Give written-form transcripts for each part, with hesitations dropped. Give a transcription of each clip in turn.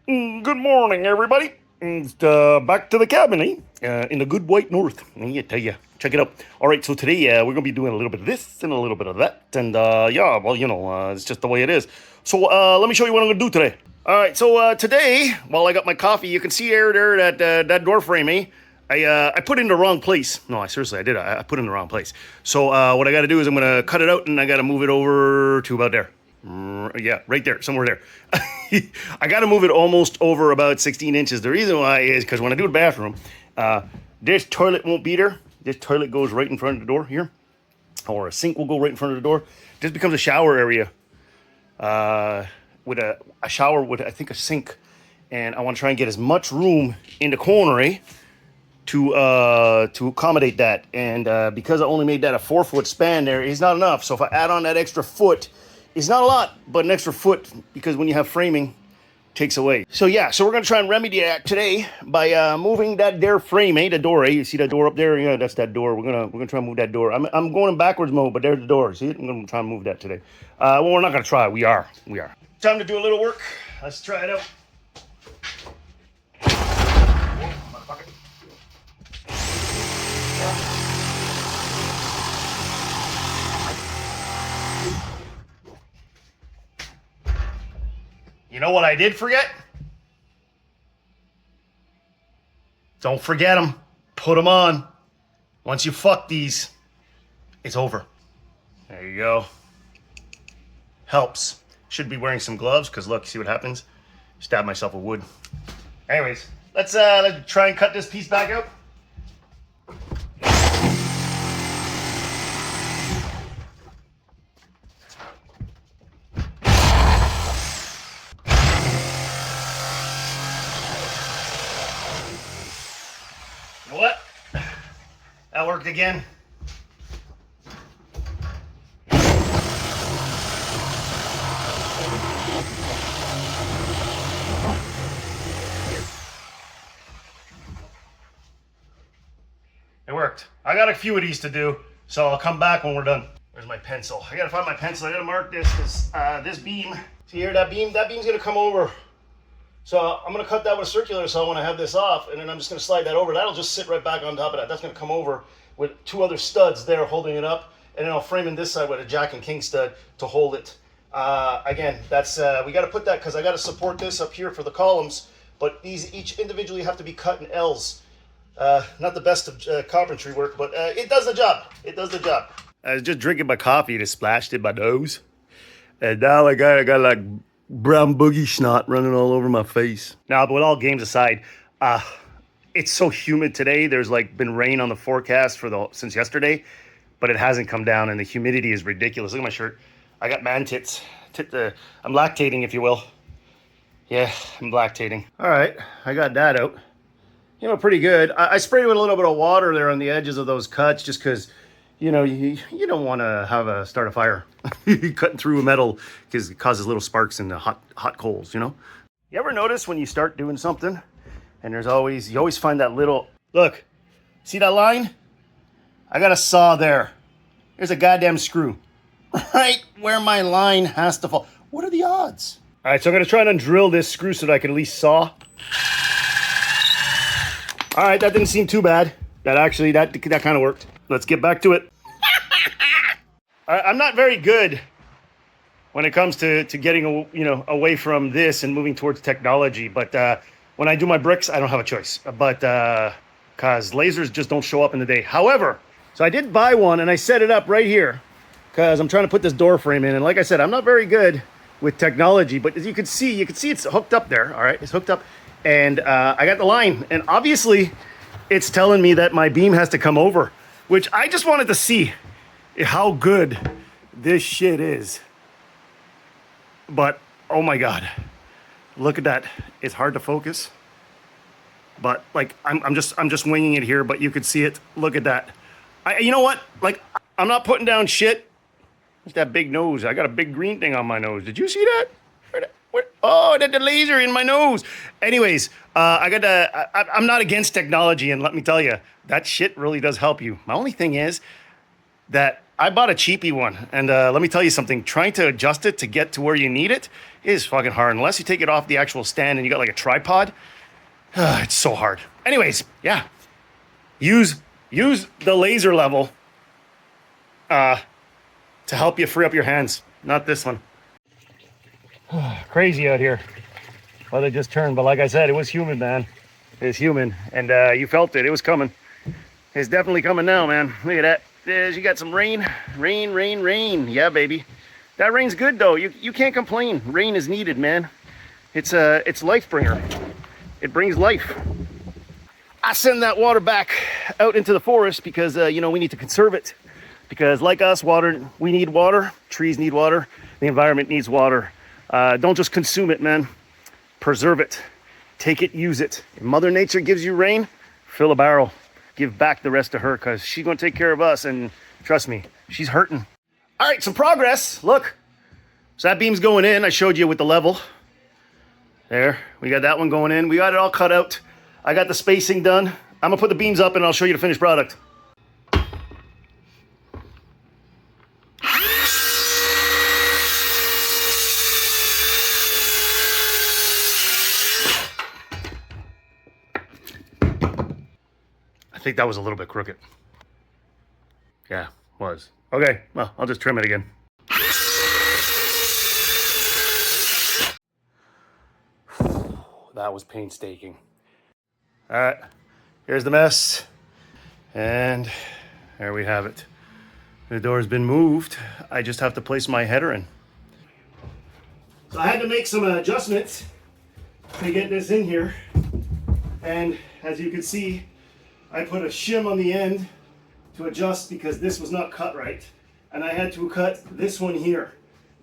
Good morning, everybody. Back to the cabin, in the good white north. I tell you, check it out. All right, so today we're gonna be doing a little bit of this and a little bit of that, and yeah, well, it's just the way it is. So let me show you what I'm gonna do today. All right, so today, while I got my coffee, you can see there that door frame, I put it in the wrong place. No, I seriously, I did. I put it in the wrong place. So what I got to do is I'm gonna cut it out, and I got to move it over to about there. Yeah, right there, somewhere there. I got to move it almost over about 16 inches. The reason why is because when I do the bathroom, this toilet won't be there. This toilet goes right in front of the door here, or a sink will go right in front of the door. This becomes a shower area with a shower with, I think, a sink. And I want to try and get as much room in the corner, to accommodate that. And because I only made that a 4-foot span there, it's not enough. So if I add on that extra foot, it's not a lot, but an extra foot, because when you have framing, takes away. So yeah, so we're gonna try and remedy that today by moving that there frame, the door, You see that door up there? Yeah, that's that door. We're gonna try and move that door. I'm going in backwards mode, but there's the door. See it? I'm gonna try and move that today. Well, we're not gonna try. We are. Time to do a little work. Let's try it out. You know what I did forget? Don't forget them. Put them on. Once you fuck these, it's over. There you go. Helps. Should be wearing some gloves, because look, see what happens? Stab myself with wood. Anyways, let's try and cut this piece back out. You know what? That worked again. It worked. I got a few of these to do, so I'll come back when we're done. Where's my pencil? I gotta find my pencil. I gotta mark this, because this beam, see here, that beam's gonna come over. So I'm gonna cut that with a circular saw when I have this off, and then I'm just gonna slide that over. That'll just sit right back on top of that. That's gonna come over with 2 other studs there holding it up, and then I'll frame in this side with a Jack and King stud to hold it. Again, that's we gotta put that, because I gotta support this up here for the columns, but these each individually have to be cut in L's. Not the best of carpentry work, but it does the job. It does the job. I was just drinking my coffee and it splashed in my nose, and now I got like brown boogie snot running all over my face. Now, but with all games aside, it's so humid today. There's like been rain on the forecast since yesterday, but it hasn't come down, and the humidity is ridiculous. Look at my shirt. I got man tits. I'm lactating, if you will. Yeah, I'm lactating. All right, I got that out. Pretty good. I sprayed with a little bit of water there on the edges of those cuts, just because, you don't want to start a fire cutting through a metal, because it causes little sparks in the hot coals. You ever notice when you start doing something, and you always find that little, look, see that line? I got a saw there. There's a goddamn screw right where my line has to fall. What are the odds? All right, so I'm gonna try and undrill this screw so that I can at least saw. All right, that didn't seem too bad. That kind of worked. Let's get back to it. I'm not very good when it comes to getting away from this and moving towards technology. But when I do my bricks, I don't have a choice. But because lasers just don't show up in the day. However, so I did buy one, and I set it up right here because I'm trying to put this door frame in. And like I said, I'm not very good with technology. But as you can see it's hooked up there. All right, it's hooked up. And I got the line, and obviously it's telling me that my beam has to come over, which I just wanted to see how good this shit is. But oh my God, look at that. It's hard to focus, but like I'm just winging it here, but you could see it. Look at that. You know what? Like, I'm not putting down shit. It's that big nose. I got a big green thing on my nose. Did you see that? Oh, the laser in my nose. Anyways, I'm not against technology, and let me tell you, that shit really does help you. My only thing is, that I bought a cheapy one. And let me tell you something, trying to adjust it to get to where you need it is fucking hard. Unless you take it off the actual stand and you got like a tripod, it's so hard. Anyways, yeah, use the laser level to help you free up your hands, not this one. Crazy out here. Well, they just turned, but like I said, it was humid, man. It was humid, and you felt it. It was coming. It's definitely coming now, man. Look at that. There's, you got some rain. Yeah, baby. That rain's good though. You can't complain. Rain is needed, man. It's life bringer. It brings life. I send that water back out into the forest because you know, we need to conserve it. Because like us, we need water. Trees need water. The environment needs water. Don't just consume it, man. Preserve it. Take it, use it. If Mother Nature gives you rain, fill a barrel. Give back the rest to her because she's going to take care of us. And trust me, she's hurting. All right, some progress. Look. So that beam's going in. I showed you with the level. There. We got that one going in. We got it all cut out. I got the spacing done. I'm going to put the beams up and I'll show you the finished product. I think that was a little bit crooked. Yeah, was. Okay, well, I'll just trim it again. That was painstaking. All right, here's the mess. And there we have it. The door's been moved. I just have to place my header in. So I had to make some adjustments to get this in here. And as you can see, I put a shim on the end to adjust because this was not cut right. And I had to cut this one here.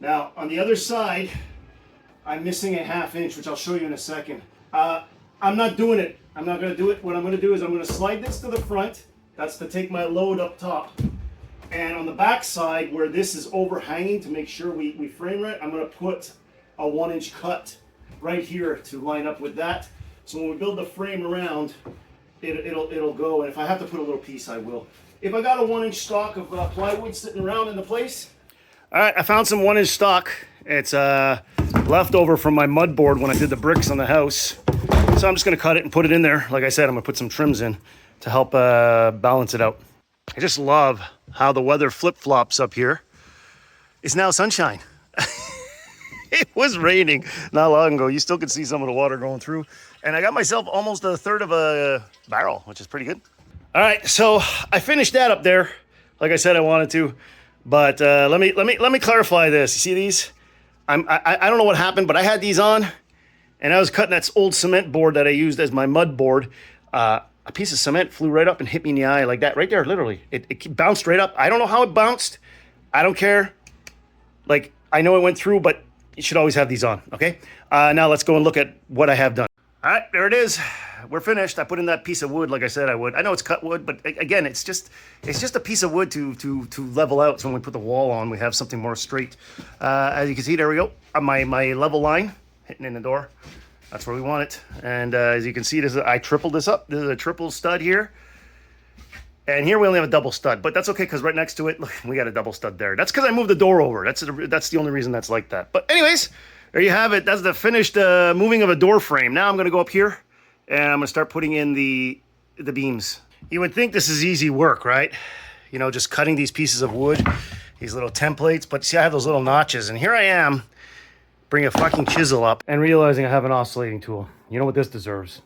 Now, on the other side, I'm missing a 1/2 inch, which I'll show you in a second. I'm not doing it. I'm not gonna do it. What I'm gonna do is I'm gonna slide this to the front. That's to take my load up top. And on the back side, where this is overhanging to make sure we frame right, I'm gonna put a 1-inch cut right here to line up with that. So when we build the frame around, it'll go, and if I have to put a little piece, I will. If I got a 1-inch stock of plywood sitting around in the place. All right, I found some 1-inch stock. It's leftover from my mud board when I did the bricks on the house. So I'm just gonna cut it and put it in there. Like I said, I'm gonna put some trims in to help balance it out. I just love how the weather flip-flops up here. It's now sunshine. It was raining not long ago. You still can see some of the water going through. And I got myself almost 1/3 of a barrel, which is pretty good. All right, so I finished that up there, like I said I wanted to. But let me clarify this. You see these? I don't know what happened, but I had these on, and I was cutting that old cement board that I used as my mud board. A piece of cement flew right up and hit me in the eye like that, right there, literally. It bounced right up. I don't know how it bounced. I don't care. Like, I know it went through, but you should always have these on, okay? Now let's go and look at what I have done. All right, there it is. We're finished. I put in that piece of wood like I said I would. I know it's cut wood, but again, it's just a piece of wood to level out. So when we put the wall on, we have something more straight. As you can see, there we go. My level line hitting in the door. That's where we want it. And as you can see, I tripled this up. This is a triple stud here. And here we only have a double stud, but that's okay because right next to it, look, we got a double stud there. That's because I moved the door over. That's the only reason that's like that. But anyways, there you have it. That's the finished moving of a door frame. Now I'm going to go up here and I'm going to start putting in the beams. You would think this is easy work, right? You know, just cutting these pieces of wood, these little templates. But see, I have those little notches, and here I am, bring a fucking chisel up and realizing I have an oscillating tool. You know what this deserves?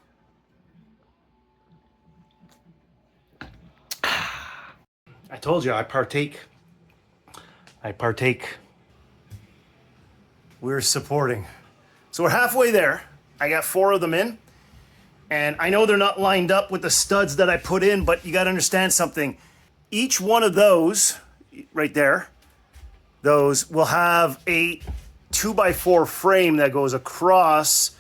I told you, I partake. We're supporting. So we're halfway there. I got 4 of them in. And I know they're not lined up with the studs that I put in, but you got to understand something. Each one of those, right there, those will have a 2x4 frame that goes across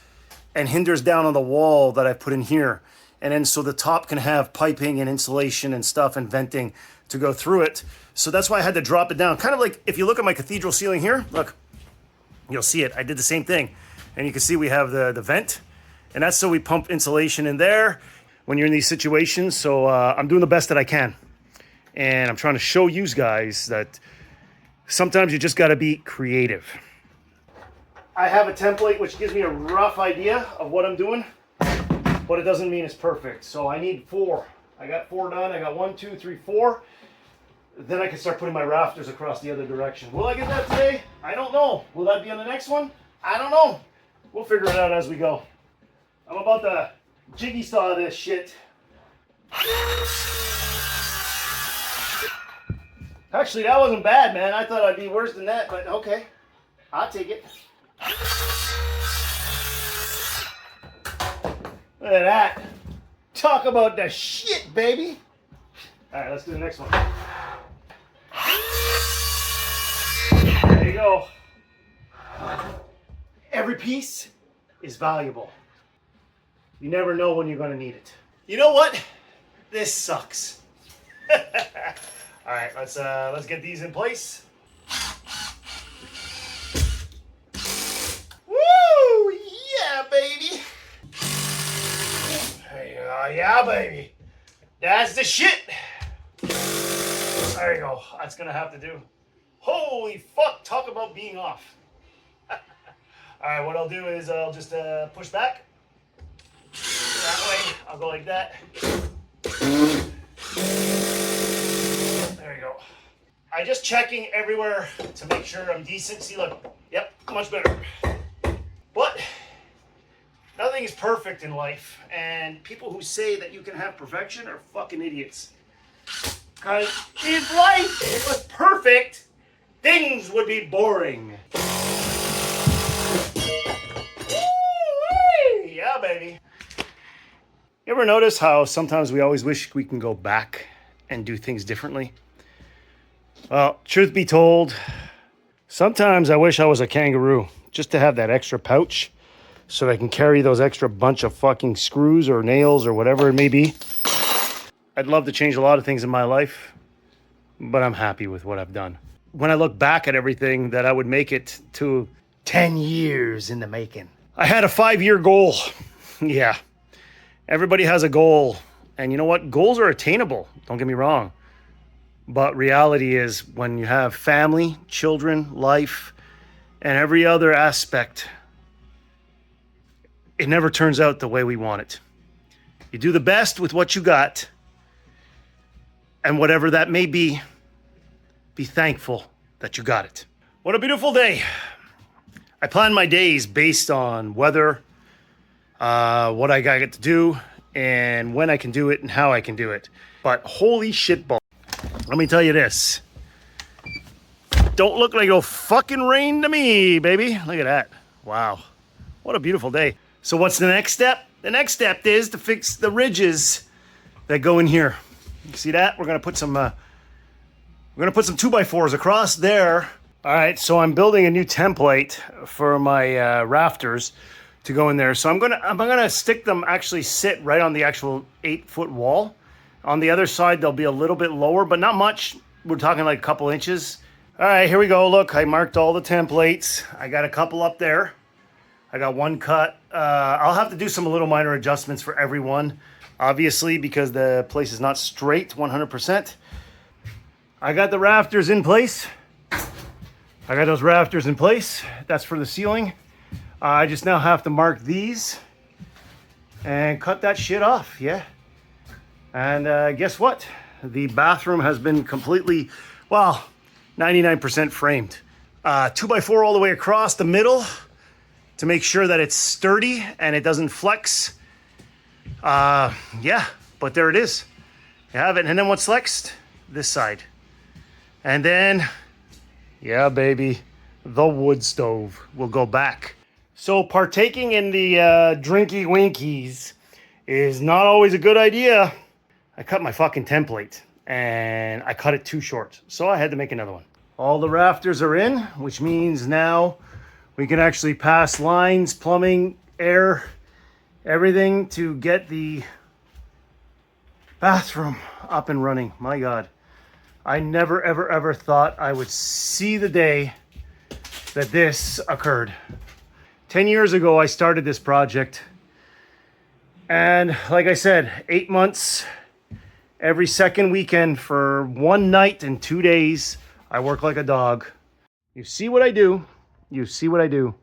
and hinders down on the wall that I put in here. And then so the top can have piping and insulation and stuff and venting to go through it. So that's why I had to drop it down. Kind of like if you look at my cathedral ceiling here, look, you'll see it. I did the same thing. And you can see we have the vent. And that's so we pump insulation in there when you're in these situations. So I'm doing the best that I can. And I'm trying to show you guys that sometimes you just got to be creative. I have a template which gives me a rough idea of what I'm doing, but it doesn't mean it's perfect. So I need 4. I got 4 done. I got 1, 2, 3, 4. Then I can start putting my rafters across the other direction. Will I get that today? I don't know. Will that be on the next one? I don't know. We'll figure it out as we go. I'm about to jiggy saw this shit. Actually, that wasn't bad, man. I thought I'd be worse than that, but okay. I'll take it. Look at that. Talk about the shit, baby. All right, let's do the next one. There you go. Every piece is valuable. You never know when you're going to need it. You know what? This sucks. All right, let's get these in place. Woo! Yeah, baby. There you go. Yeah, baby. That's the shit. There you go. That's gonna have to do. Holy fuck! Talk about being off. All right, what I'll do is I'll just push back. That way, I'll go like that. There you go. I'm just checking everywhere to make sure I'm decent. See, look. Yep, much better. But nothing is perfect in life, and people who say that you can have perfection are fucking idiots. Because if life was perfect, things would be boring. Woo-wee! Yeah, baby. You ever notice how sometimes we always wish we can go back and do things differently? Well, truth be told, sometimes I wish I was a kangaroo just to have that extra pouch so I can carry those extra bunch of fucking screws or nails or whatever it may be. I'd love to change a lot of things in my life, but I'm happy with what I've done. When I look back at everything, that I would make it to 10 years in the making. I had a 5-year goal. Yeah. Everybody has a goal. And you know what? Goals are attainable. Don't get me wrong. But reality is when you have family, children, life, and every other aspect, it never turns out the way we want it. You do the best with what you got. And whatever that may be thankful that you got it. What a beautiful day. I plan my days based on weather, what I got to do, and when I can do it and how I can do it. But holy shitball. Let me tell you this. Don't look like it'll fucking rain to me, baby. Look at that. Wow. What a beautiful day. So what's the next step? The next step is to fix the ridges that go in here. You see that? We're gonna put some 2x4s across there. All right, so I'm building a new template for my rafters to go in there. So I'm gonna stick them, actually sit right on the actual 8-foot wall. On the other side, they'll be a little bit lower, but not much. We're talking like a couple inches. All right, here we go. Look, I marked all the templates. I got a couple up there. I got one cut. I'll have to do some little minor adjustments for every one, obviously, because the place is not straight 100%. I got the rafters in place. I got those rafters in place. That's for the ceiling. I just now have to mark these and cut that shit off, yeah. And guess what? The bathroom has been completely, well, 99% framed. 2x4 all the way across the middle to make sure that it's sturdy and it doesn't flex. Yeah, but there it is. You have it. And then what's next? This side. And then, yeah, baby, the wood stove will go back. So partaking in the drinky winkies is not always a good idea. I cut my fucking template and I cut it too short. So I had to make another one. All the rafters are in, which means now we can actually pass lines, plumbing, air, everything to get the bathroom up and running. My God. I never, ever, ever thought I would see the day that this occurred. 10 years ago, I started this project. And like I said, 8 months Every second weekend for 1 night and 2 days, I work like a dog. You see what I do. You see what I do.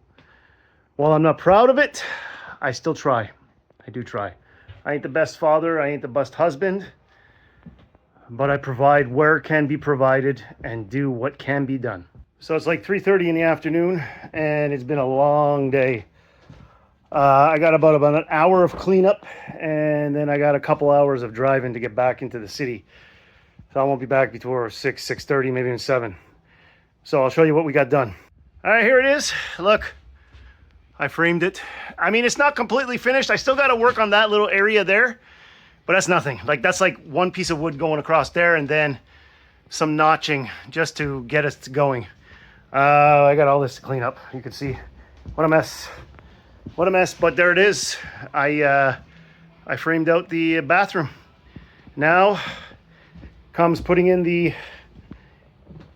While I'm not proud of it, I still try. I do try. I ain't the best father. I ain't the best husband. But I provide where can be provided and do what can be done. So it's like 3:30 in the afternoon, and it's been a long day. I got about an hour of cleanup, and then I got a couple hours of driving to get back into the city. So I won't be back before 6:30, maybe even 7. So I'll show you what we got done. All right, here it is. Look, I framed it. I mean, it's not completely finished. I still got to work on that little area there, but that's nothing. Like, that's like one piece of wood going across there, and then some notching just to get us going. I got all this to clean up. You can see what a mess. What a mess, but there it is. I framed out the bathroom. Now comes putting in the,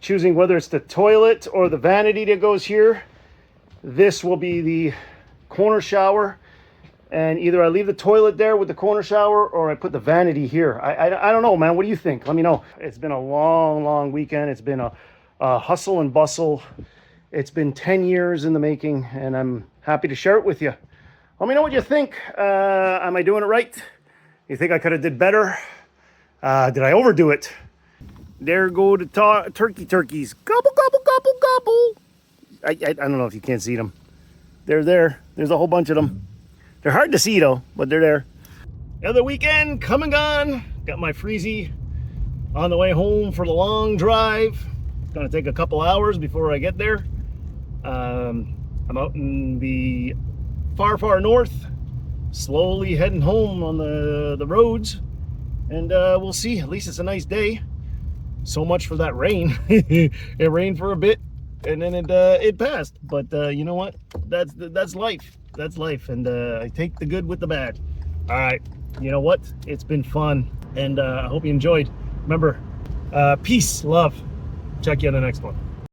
choosing whether it's the toilet or the vanity that goes here. This will be the corner shower, and either I leave the toilet there with the corner shower or I put the vanity here. I don't know, man. What do you think? Let me know. It's been a long weekend. It's been a hustle and bustle. It's been 10 years in the making, and I'm happy to share it with you. Let me know what you think. Am I doing it right? You think I could have did better? Did I overdo it? There go the turkeys. Gobble, gobble, gobble, gobble. I don't know if you can't see them. They're there. There's a whole bunch of them. They're hard to see though, but they're there. Another weekend come and gone. Got my freezy on the way home for the long drive. It's gonna take a couple hours before I get there. I'm out in the far north, slowly heading home on the roads, and we'll see. At least it's a nice day. So much for that rain. It rained for a bit, and then it passed. But you know what? That's life. That's life, and I take the good with the bad. All right. You know what? It's been fun, and I hope you enjoyed. Remember, peace, love. Check you on the next one.